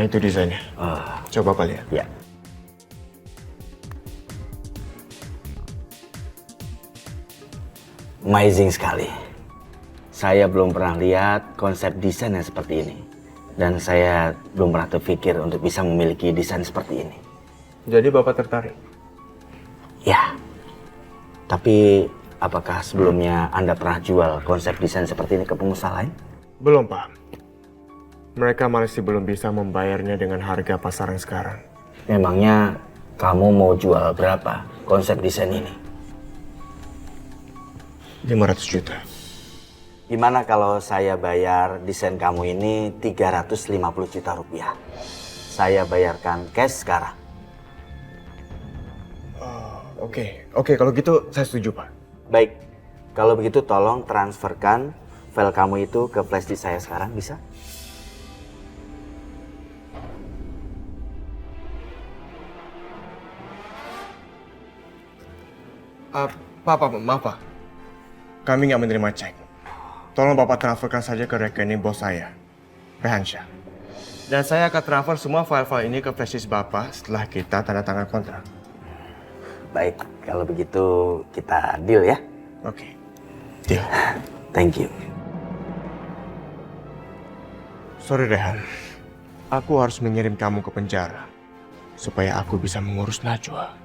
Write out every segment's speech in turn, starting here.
Nah itu desainnya. Coba Bapak lihat. Ya. Amazing sekali. Saya belum pernah lihat konsep desain yang seperti ini. Dan saya belum pernah terpikir untuk bisa memiliki desain seperti ini. Jadi Bapak tertarik? Ya. Tapi apakah sebelumnya Anda pernah jual konsep desain seperti ini ke pengusaha lain? Belum Pak. Mereka masih belum bisa membayarnya dengan harga pasaran sekarang. Memangnya kamu mau jual berapa konsep desain ini? 500 juta. Gimana kalau saya bayar desain kamu ini 350 juta rupiah? Saya bayarkan cash sekarang. Oke, kalau gitu saya setuju Pak. Baik, kalau begitu tolong transferkan file kamu itu ke flashdisk saya sekarang, bisa? Maaf Pak. Kami nggak menerima cek. Tolong Bapak transferkan saja ke rekening bos saya, Rehan Syah. Dan saya akan transfer semua file-file ini ke flashdisk Bapak setelah kita tanda tangan kontrak. Baik, kalau begitu kita deal ya. Oke. Deal. Thank you. Sorry Rehan, aku harus mengirim kamu ke penjara supaya aku bisa mengurus Najwa.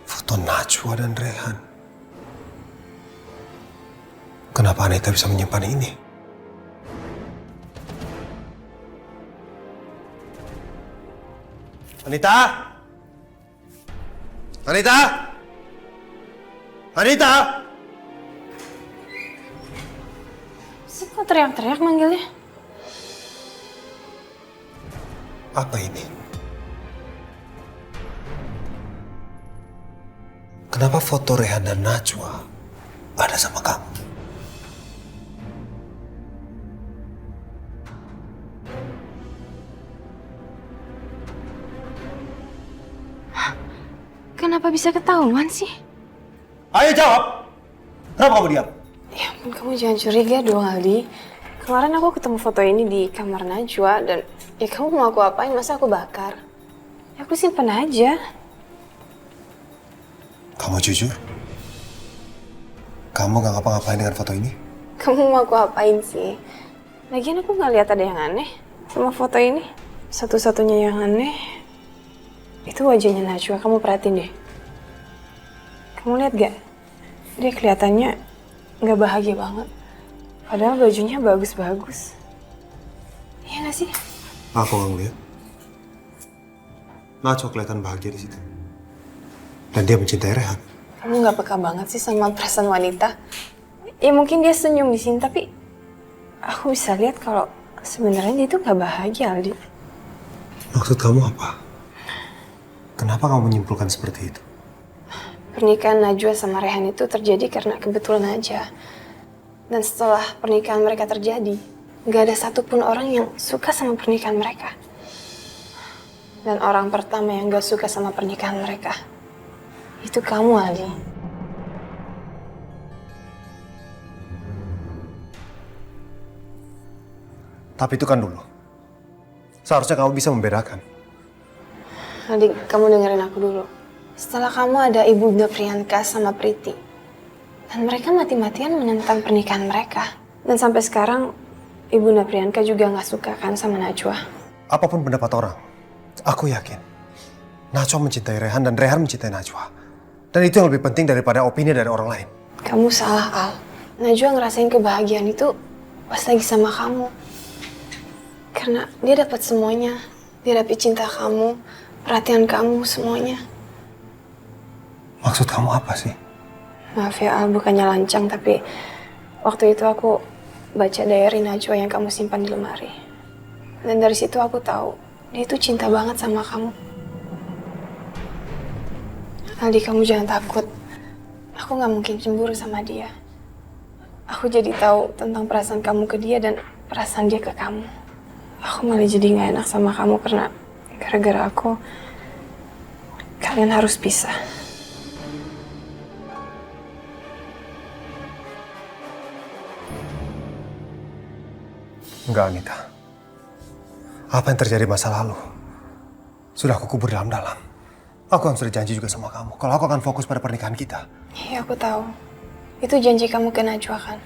Foto Najwa dan Rehan. Kenapa Anita bisa menyimpan ini? Anita! Anita! Anita! Sih kok teriak-teriak manggilnya? Apa ini? Kenapa foto Rehan dan Najwa ada sama kamu? Kenapa bisa ketahuan sih? Ayo jawab! Kenapa kamu diam? Ya ampun, kamu jangan curiga dong, Aldi. Kemarin aku ketemu foto ini di kamar Najwa dan ya kamu mau aku apain, masa aku bakar? Ya aku simpen aja. Kamu jujur? Kamu gak ngapa-ngapain dengan foto ini? Kamu mau aku apain sih? Lagian aku nggak lihat ada yang aneh sama foto ini. Satu-satunya yang aneh itu wajahnya Najwa. Kamu perhatiin deh. Kamu lihat gak? Dia kelihatannya nggak bahagia banget. Padahal bajunya bagus-bagus. Iya nggak sih? Aku gak ngeliat. Najwa kelihatan bahagia di situ. Dan dia mencintai Rehan. Kamu nggak peka banget sih sama perasaan wanita. Ya mungkin dia senyum di sini, tapi aku bisa lihat kalau sebenarnya dia itu nggak bahagia, Aldi. Maksud kamu apa? Kenapa kamu menyimpulkan seperti itu? Pernikahan Najwa sama Rehan itu terjadi karena kebetulan aja. Dan setelah pernikahan mereka terjadi, nggak ada satupun orang yang suka sama pernikahan mereka. Dan orang pertama yang nggak suka sama pernikahan mereka itu kamu, Ali. Tapi itu kan dulu. Seharusnya kamu bisa membedakan. Adik, kamu dengerin aku dulu. Setelah kamu ada Ibunda Priyanka sama Priti. Dan mereka mati-matian menentang pernikahan mereka. Dan sampai sekarang, Ibunda Priyanka juga nggak suka kan sama Najwa. Apapun pendapat orang, aku yakin Najwa mencintai Rehan dan Rehan mencintai Najwa. Dan itu yang lebih penting daripada opini dari orang lain. Kamu salah, Al. Najwa ngerasain kebahagiaan itu pas lagi sama kamu. Karena dia dapat semuanya. Dia dapat cinta kamu, perhatian kamu, semuanya. Maksud kamu apa sih? Maaf ya, Al, bukannya lancang, tapi waktu itu aku baca diary Najwa yang kamu simpan di lemari. Dan dari situ aku tahu dia itu cinta banget sama kamu. Aldi, kamu jangan takut. Aku nggak mungkin cemburu sama dia. Aku jadi tahu tentang perasaan kamu ke dia dan perasaan dia ke kamu. Aku malah jadi nggak enak sama kamu karena gara-gara aku kalian harus pisah. Enggak, Anita. Apa yang terjadi masa lalu sudah aku kubur dalam-dalam. Aku kan sudah janji juga sama kamu kalau aku akan fokus pada pernikahan kita. Iya, aku tahu. Itu janji kamu ke Najwa kan.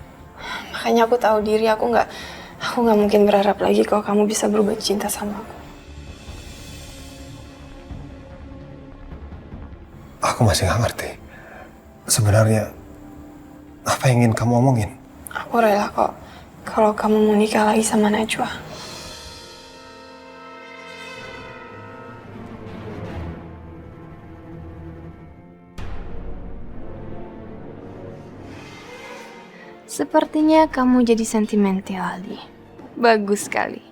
Makanya aku tahu diri aku nggak mungkin berharap lagi kalau kamu bisa berubah cinta sama aku. Aku masih nggak ngerti. Sebenarnya apa yang ingin kamu omongin? Aku rela kok kalau kamu mau nikah lagi sama Najwa. Sepertinya kamu jadi sentimental, Aldi. Bagus sekali.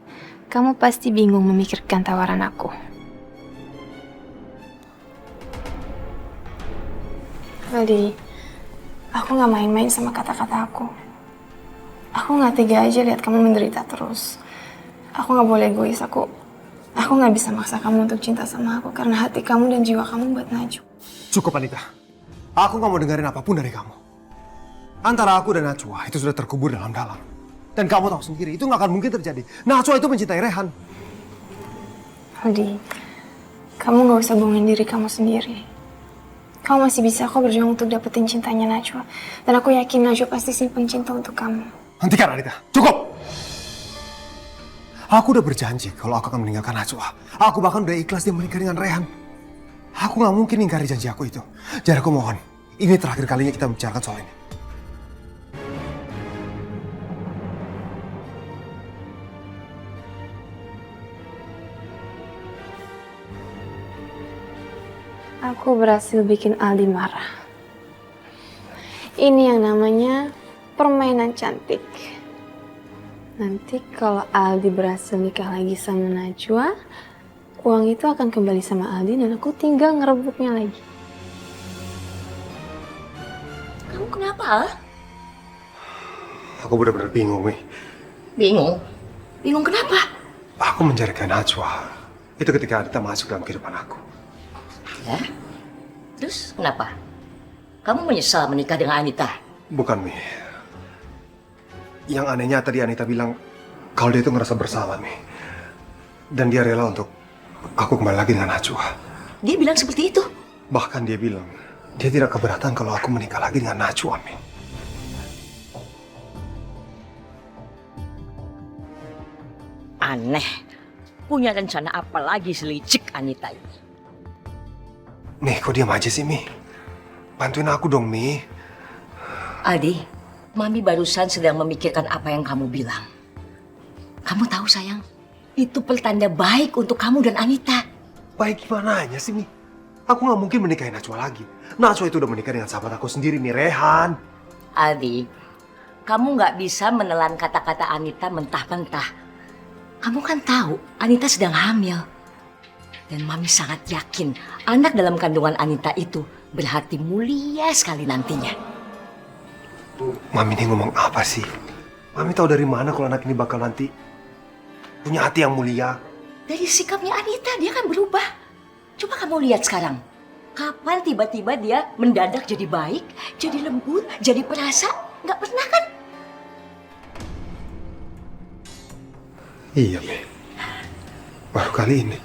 Kamu pasti bingung memikirkan tawaran aku. Aldi, aku nggak main-main sama kata-kata aku. Aku nggak tega aja lihat kamu menderita terus. Aku nggak boleh egois. Aku nggak bisa maksa kamu untuk cinta sama aku karena hati kamu dan jiwa kamu buat Najwa. Cukup, Anita. Aku nggak mau dengerin apapun dari kamu. Antara aku dan Najwa itu sudah terkubur dalam-dalam. Dan kamu tahu sendiri, itu nggak akan mungkin terjadi. Najwa itu mencintai Rehan. Aldi, kamu nggak usah bohongin diri kamu sendiri. Kamu masih bisa kok berjuang untuk dapetin cintanya Najwa. Dan aku yakin Najwa pasti simpen cinta untuk kamu. Hentikan, Anita. Cukup! Aku udah berjanji kalau aku akan meninggalkan Najwa. Aku bahkan udah ikhlas dia menikah dengan Rehan. Aku nggak mungkin ingkari janji aku itu. Jadi aku mohon, ini terakhir kalinya kita membicarakan soal ini. Aku berhasil bikin Aldi marah. Ini yang namanya permainan cantik. Nanti kalau Aldi berhasil nikah lagi sama Najwa, uang itu akan kembali sama Aldi dan aku tinggal ngerebutnya lagi. Kamu kenapa? Aku benar-benar bingung, Mi. Bingung? Bingung kenapa? Aku mencarikan Najwa. Itu ketika Anita masuk dalam kehidupan aku. Ya? Terus kenapa? Kamu menyesal menikah dengan Anita? Bukan, Mi. Yang anehnya tadi Anita bilang kalau dia itu ngerasa bersalah, Mi. Dan dia rela untuk aku kembali lagi dengan Najwa. Dia bilang seperti itu? Bahkan dia bilang dia tidak keberatan kalau aku menikah lagi dengan Najwa, Mi. Aneh. Punya rencana apa lagi si licik Anita ini? Mi, kok diam aja sih, Mi? Bantuin aku dong, Mi. Aldi, Mami barusan sedang memikirkan apa yang kamu bilang. Kamu tahu sayang, itu pertanda baik untuk kamu dan Anita. Baik gimana aja sih, Mi? Aku nggak mungkin menikahi Najwa lagi. Najwa itu udah menikah dengan sahabat aku sendiri, Mi, Rehan. Aldi, kamu nggak bisa menelan kata-kata Anita mentah-mentah. Kamu kan tahu Anita sedang hamil. Dan Mami sangat yakin anak dalam kandungan Anita itu berhati mulia sekali nantinya. Mami ini ngomong apa sih? Mami tahu dari mana kalau anak ini bakal nanti punya hati yang mulia? Dari sikapnya Anita dia kan berubah. Coba kamu lihat sekarang. Kapan tiba-tiba dia mendadak jadi baik, jadi lembut, jadi perasa? Nggak pernah kan? Iya, Mi. Baru kali ini.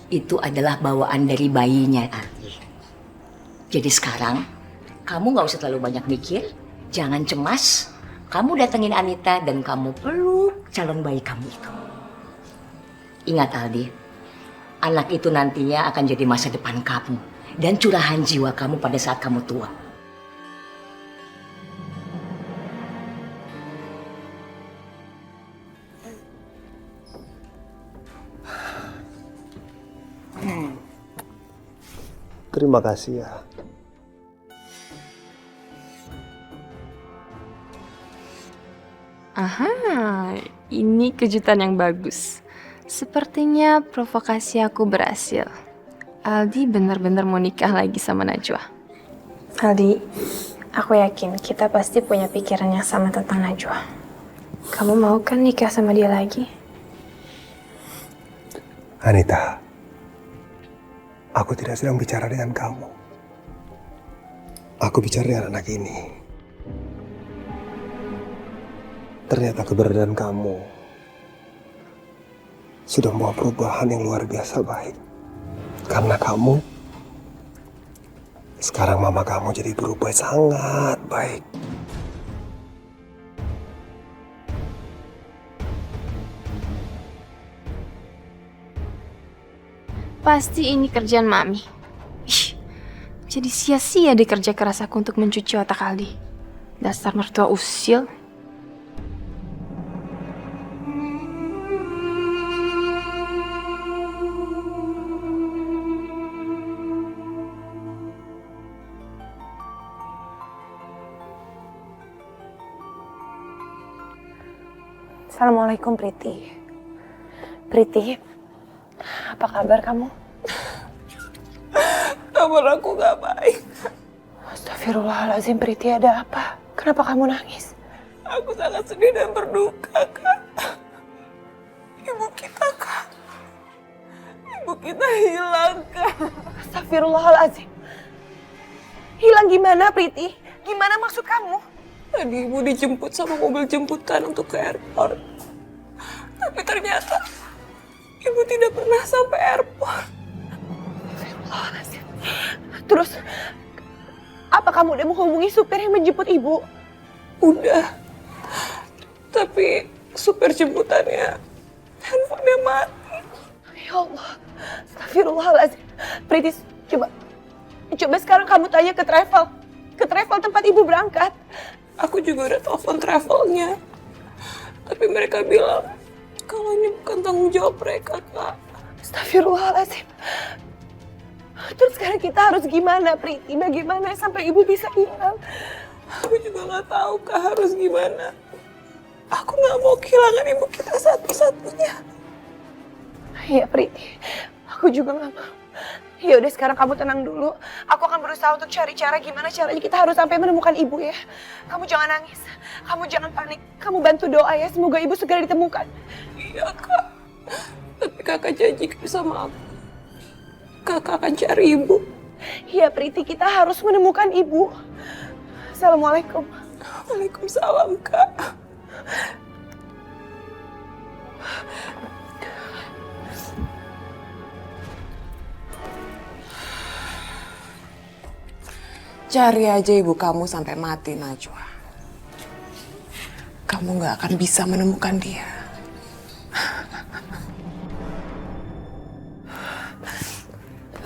Itu adalah bawaan dari bayinya, Arti. Jadi sekarang, kamu nggak usah terlalu banyak mikir, jangan cemas. Kamu datengin Anita dan kamu peluk calon bayi kamu itu. Ingat Aldi, anak itu nantinya akan jadi masa depan kamu dan curahan jiwa kamu pada saat kamu tua. Terima kasih ya. Aha, ini kejutan yang bagus. Sepertinya provokasi aku berhasil. Aldi benar-benar mau nikah lagi sama Najwa. Aldi, aku yakin kita pasti punya pikiran yang sama tentang Najwa. Kamu mau kan nikah sama dia lagi? Anita, aku tidak sedang bicara dengan kamu. Aku bicara dengan anak ini. Ternyata keberadaan kamu sudah membawa perubahan yang luar biasa baik. Karena kamu, sekarang mama kamu jadi berubah sangat baik. Pasti ini kerjaan Mami. Ih, jadi sia-sia deh kerja keras aku untuk mencuci otak Aldi. Dasar mertua usil. Assalamualaikum Priti. Priti, apa kabar kamu? Kabar aku gak baik. Astagfirullahaladzim Priti, ada apa? Kenapa kamu nangis? Aku sangat sedih dan berduka, Kak. Ibu kita, Kak. Ibu kita hilang, Kak. Astagfirullahaladzim. Hilang gimana Priti? Gimana maksud kamu? Tadi ibu dijemput sama mobil jemputan untuk ke airport. Tapi ternyata ibu tidak pernah sampai airport. Astagfirullahaladzim. Terus, apa kamu udah menghubungi supir yang menjemput ibu? Udah. Tapi supir jemputannya handphonenya mati. Ya Allah, astagfirullahaladzim. Priti, coba sekarang kamu tanya ke travel tempat ibu berangkat. Aku juga udah telepon travelnya. Tapi mereka bilang kalau ini bukan tanggung jawab mereka, Kak. Astagfirullahaladzim. Terus sekarang kita harus gimana, Priti? Bagaimana sampai ibu bisa hilang? Aku juga nggak tahu, Kak, harus gimana. Aku nggak mau kehilangan ibu kita satu-satunya. Iya, Priti. Aku juga nggak mau. Ya udah, sekarang kamu tenang dulu. Aku akan berusaha untuk cari cara gimana caranya kita harus sampai menemukan ibu ya. Kamu jangan nangis. Kamu jangan panik. Kamu bantu doa ya, semoga ibu segera ditemukan. Iya, Kak. Tapi Kakak janjikan sama aku. Kakak akan cari ibu. Iya, Priti, kita harus menemukan ibu. Assalamualaikum. Waalaikumsalam, Kak. Cari aja ibu kamu sampai mati, Najwa. Kamu gak akan bisa menemukan dia.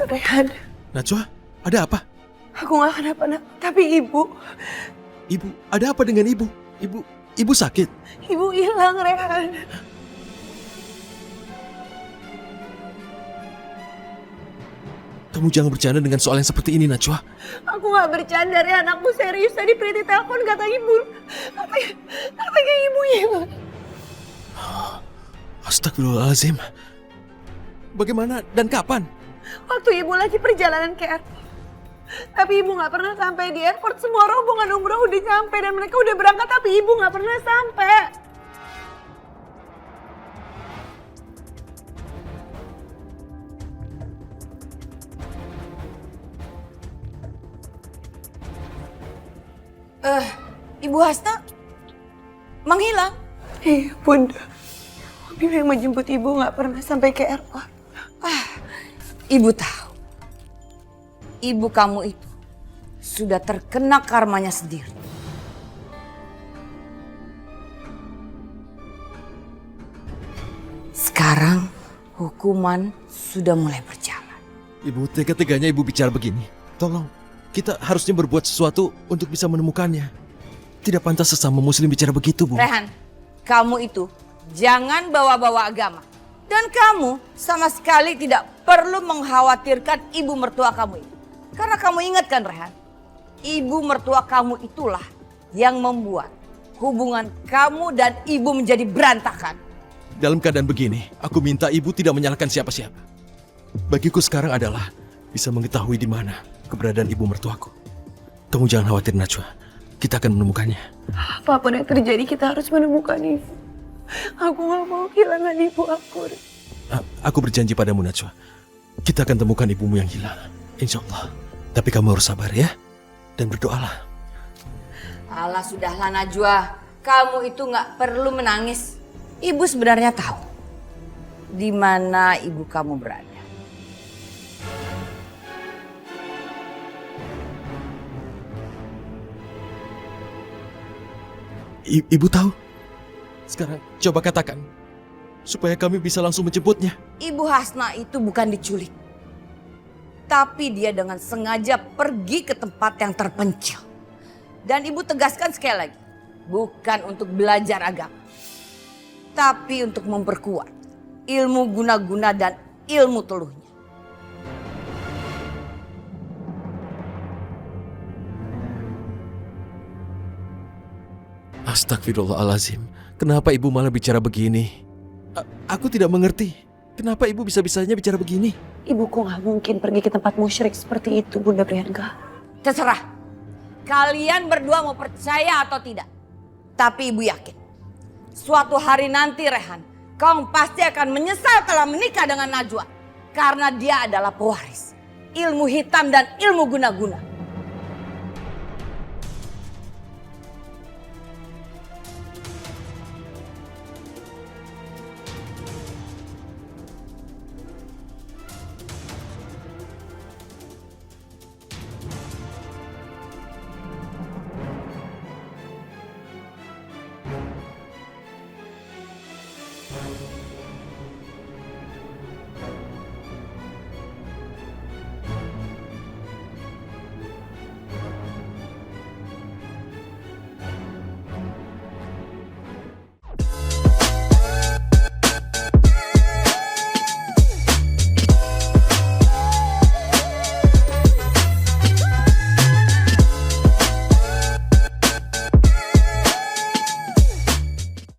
Rehan, Najwa, ada apa? aku gak kenapa-napa. Tapi ibu Ibu, ada apa dengan ibu? Ibu sakit? hilang, Rehan. Kamu jangan bercanda dengan soal yang seperti ini, Najwa. Aku gak bercanda, Rehan. Aku serius. Tadi Priti telepon kata ibu. Katanya ibu hilang. Astagfirullahaladzim. Bagaimana dan kapan? Waktu ibu lagi perjalanan ke airport. Tapi ibu gak pernah sampai di airport. Semua rombongan umroh udah sampai dan mereka udah berangkat. Tapi ibu gak pernah sampai. Ibu Hasna menghilang. Iya, Bunda. Mobil yang menjemput ibu gak pernah sampai ke airport. Ibu tahu. Ibu kamu itu sudah terkena karmanya sendiri. Sekarang hukuman sudah mulai berjalan. Ibu, tega-teganya ibu bicara begini. Tolong, kita harusnya berbuat sesuatu untuk bisa menemukannya. Tidak pantas sesama muslim bicara begitu, Bu. Rehan, kamu itu jangan bawa-bawa agama. Dan kamu sama sekali tidak perlu mengkhawatirkan ibu mertua kamu itu. Karena kamu ingat kan, Rehan? Ibu mertua kamu itulah yang membuat hubungan kamu dan ibu menjadi berantakan. dalam keadaan begini, aku minta ibu tidak menyalahkan siapa-siapa. Bagiku sekarang adalah bisa mengetahui di mana keberadaan ibu mertuaku. Kamu jangan khawatir, Najwa. Kita akan menemukannya. Apapun yang terjadi, kita harus menemukan ibu. Aku gak mau kehilangan ibu aku. Aku berjanji padamu, Najwa. Kita akan temukan ibumu yang hilang. Insya Allah. Tapi kamu harus sabar ya. Dan berdoalah. Alah sudahlah Najwa, kamu itu nggak perlu menangis. Ibu sebenarnya tahu di mana ibu kamu berada. Ibu tahu? Sekarang coba katakan. Supaya kami bisa langsung menjemputnya. Ibu Hasna itu bukan diculik. Tapi dia dengan sengaja pergi ke tempat yang terpencil. Dan ibu tegaskan sekali lagi. Bukan untuk belajar agama. Tapi untuk memperkuat ilmu guna-guna dan ilmu teluhnya. Astagfirullahalazim. Kenapa ibu malah bicara begini? Aku tidak mengerti. Kenapa ibu bisa-bisanya bicara begini? Ibuku gak mungkin pergi ke tempat musyrik seperti itu, Bunda Priyanka. Terserah. Kalian berdua mau percaya atau tidak. Tapi ibu yakin. Suatu hari nanti Rehan, kamu pasti akan menyesal telah menikah dengan Najwa. Karena dia adalah pewaris ilmu hitam dan ilmu guna-guna.